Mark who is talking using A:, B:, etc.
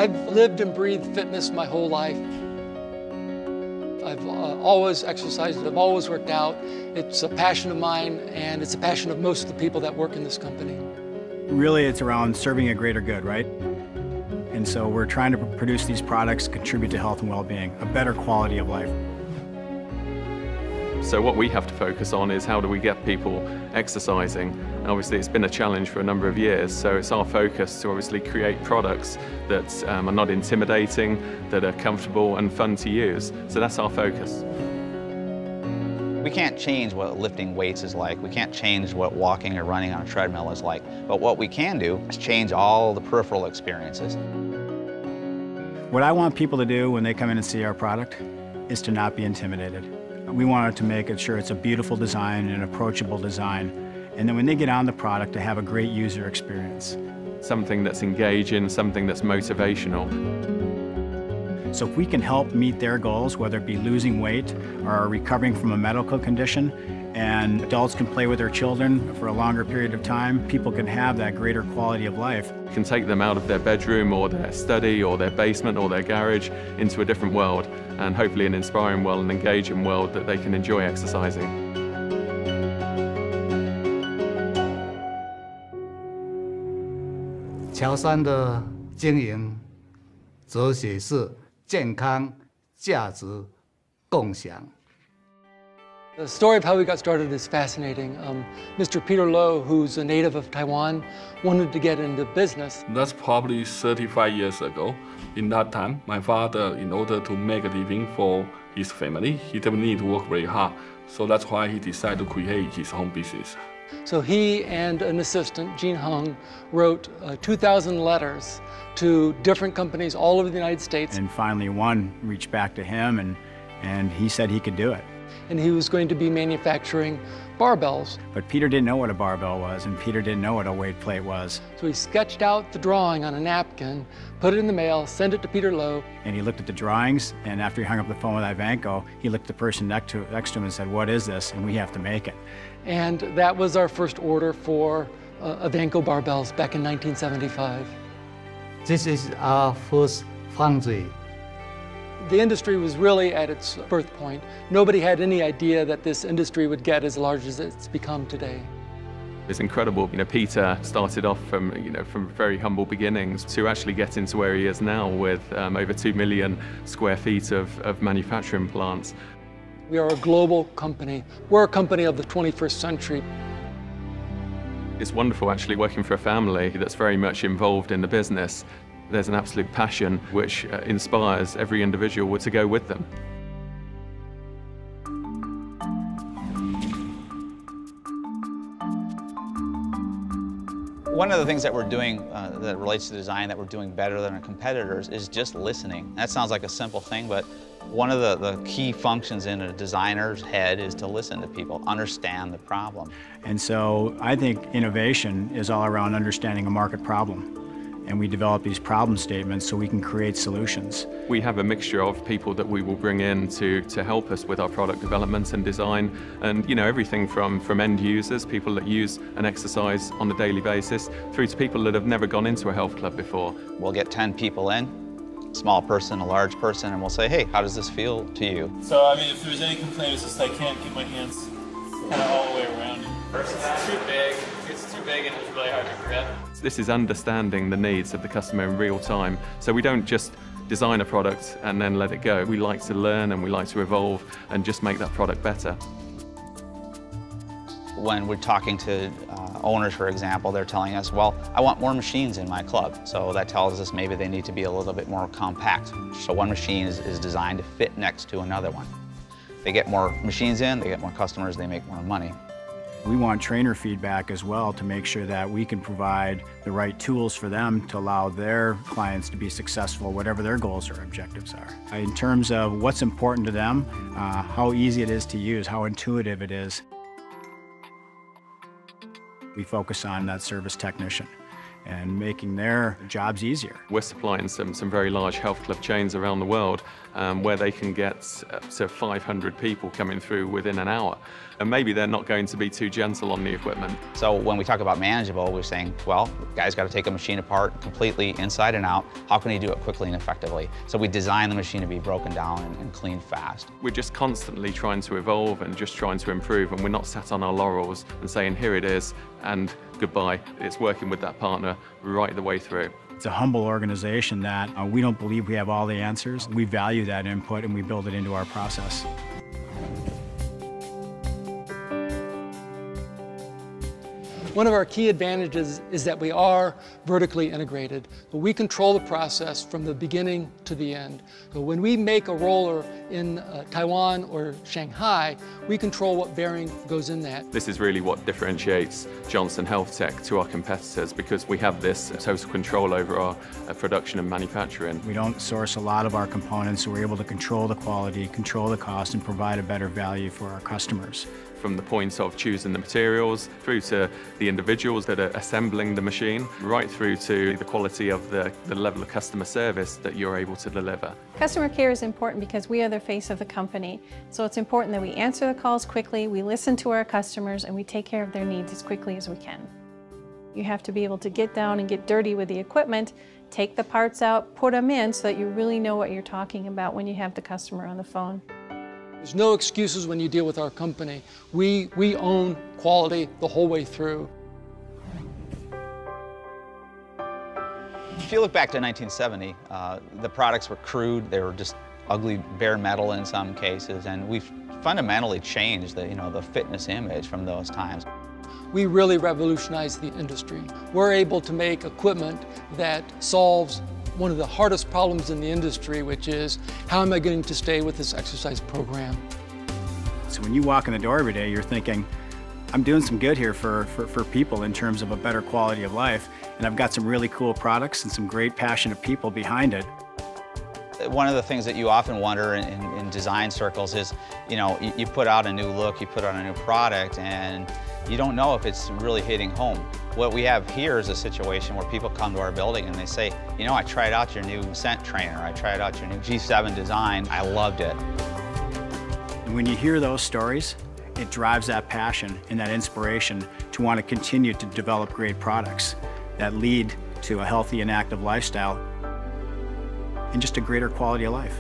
A: I've lived and breathed fitness my whole life. I've always exercised, I've always worked out. It's a passion of mine, and it's a passion of most of the people that work in this company.
B: Really, it's around serving a greater good, right? And so we're trying to produce these products, contribute to health and well-being, a better quality of life.
C: So what we have to focus on is how do we get people exercising. And obviously it's been a challenge for a number of years, so it's our focus to obviously create products that are not intimidating, that are comfortable and fun to use. So that's our focus.
D: We can't change what lifting weights is like. We can't change what walking or running on a treadmill is like. But what we can do is change all the peripheral experiences.
B: What I want people to do when they come in and see our product is to not be intimidated. We wanted to make sure it's a beautiful design and an approachable design. And then when they get on the product, to have a great user experience.
C: Something that's engaging, something that's motivational.
B: So if we can help meet their goals, whether it be losing weight or recovering from a medical condition, and adults can play with their children for a longer period of time, people can have that greater quality of life.
C: You can take them out of their bedroom or their study or their basement or their garage into a different world, and hopefully an inspiring world, an engaging world that they can enjoy exercising.
E: 乔山的经营哲学是健康、价值、共享。
A: The story of how we got started is fascinating. Mr. Peter Lowe, who's a native of Taiwan, wanted to get into business.
F: That's probably 35 years ago. In that time, my father, in order to make a living for his family, he didn't need to work very hard. So that's why he decided to create his own business.
A: So he and an assistant, Jean Hung, wrote 2,000 letters to different companies all over the United States.
B: And finally one reached back to him and he said he could do it.
A: And he was going to be manufacturing barbells.
B: But Peter didn't know what a barbell was, and Peter didn't know what a weight plate was.
A: So he sketched out the drawing on a napkin, put it in the mail, sent it to Peter Lowe.
B: And he looked at the drawings, and after he hung up the phone with Ivanco, he looked at the person next to him and said, "What is this?" And we have to make it.
A: And that was our first order for Ivanco barbells back in 1975.
E: This is our first foundry.
A: The industry was really at its birth point. Nobody had any idea that this industry would get as large as it's become today.
C: It's incredible. Peter started off from very humble beginnings to actually getting to where he is now with over 2 million square feet of manufacturing plants.
A: We are a global company. We're a company of the 21st century.
C: It's wonderful actually working for a family that's very much involved in the business. There's an absolute passion which inspires every individual to go with them.
D: One of the things that we're doing that relates to design that we're doing better than our competitors is just listening. That sounds like a simple thing, but one of the key functions in a designer's head is to listen to people, understand the problem.
B: And so I think innovation is all around understanding a market problem. And we develop these problem statements so we can create solutions.
C: We have a mixture of people that we will bring in to help us with our product development and design, and everything from end users, people that use an exercise on a daily basis, through to people that have never gone into a health club before.
D: We'll get 10 people in, small person, a large person, and we'll say, hey, how does this feel to you?
G: So, I mean, if there's any complaint, it's just I can't get my hands kind of all the way around.
H: Versus it's too big. It's too big and it's really hard to grip.
C: This is understanding the needs of the customer in real time. So we don't just design a product and then let it go. We like to learn and we like to evolve and just make that product better.
D: When we're talking to owners, for example, they're telling us, well, I want more machines in my club. So that tells us maybe they need to be a little bit more compact. So one machine is designed to fit next to another one. They get more machines in, they get more customers, they make more money.
B: We want trainer feedback as well to make sure that we can provide the right tools for them to allow their clients to be successful, whatever their goals or objectives are. In terms of what's important to them, how easy it is to use, how intuitive it is, we focus on that service technician and making their jobs easier.
C: We're supplying some very large health club chains around the world, where they can get to 500 people coming through within an hour. And maybe they're not going to be too gentle on the equipment.
D: So when we talk about manageable, we're saying, well, the guy's got to take a machine apart completely inside and out. How can he do it quickly and effectively? So we design the machine to be broken down and cleaned fast.
C: We're just constantly trying to evolve and just trying to improve, and we're not sat on our laurels and saying, here it is, and goodbye. It's working with that partner right the way through.
B: It's a humble organization that we don't believe we have all the answers. We value that input and we build it into our process.
A: One of our key advantages is that we are vertically integrated. We control the process from the beginning to the end. So when we make a roller in Taiwan or Shanghai, we control what bearing goes in that.
C: This is really what differentiates Johnson HealthTech to our competitors, because we have this total control over our production and manufacturing.
B: We don't source a lot of our components, so we're able to control the quality, control the cost, and provide a better value for our customers.
C: From the point of choosing the materials, through to the individuals that are assembling the machine, right through to the quality of the level of customer service that you're able to deliver.
I: Customer care is important because we are the face of the company. So it's important that we answer the calls quickly, we listen to our customers, and we take care of their needs as quickly as we can. You have to be able to get down and get dirty with the equipment, take the parts out, put them in so that you really know what you're talking about when you have the customer on the phone.
A: There's no excuses when you deal with our company. We own quality the whole way through.
D: If you look back to 1970, the products were crude, they were just ugly bare metal in some cases, and we've fundamentally changed the fitness image from those times.
A: We really revolutionized the industry. We're able to make equipment that solves one of the hardest problems in the industry, which is, how am I going to stay with this exercise program?
B: So when you walk in the door every day, you're thinking, I'm doing some good here for people in terms of a better quality of life, and I've got some really cool products and some great passionate people behind it.
D: One of the things that you often wonder in design circles is, you put out a new look, you put out a new product, and you don't know if it's really hitting home. What we have here is a situation where people come to our building and they say, I tried out your new Scent Trainer, I tried out your new G7 design, I loved it.
B: And when you hear those stories, it drives that passion and that inspiration to want to continue to develop great products that lead to a healthy and active lifestyle and just a greater quality of life.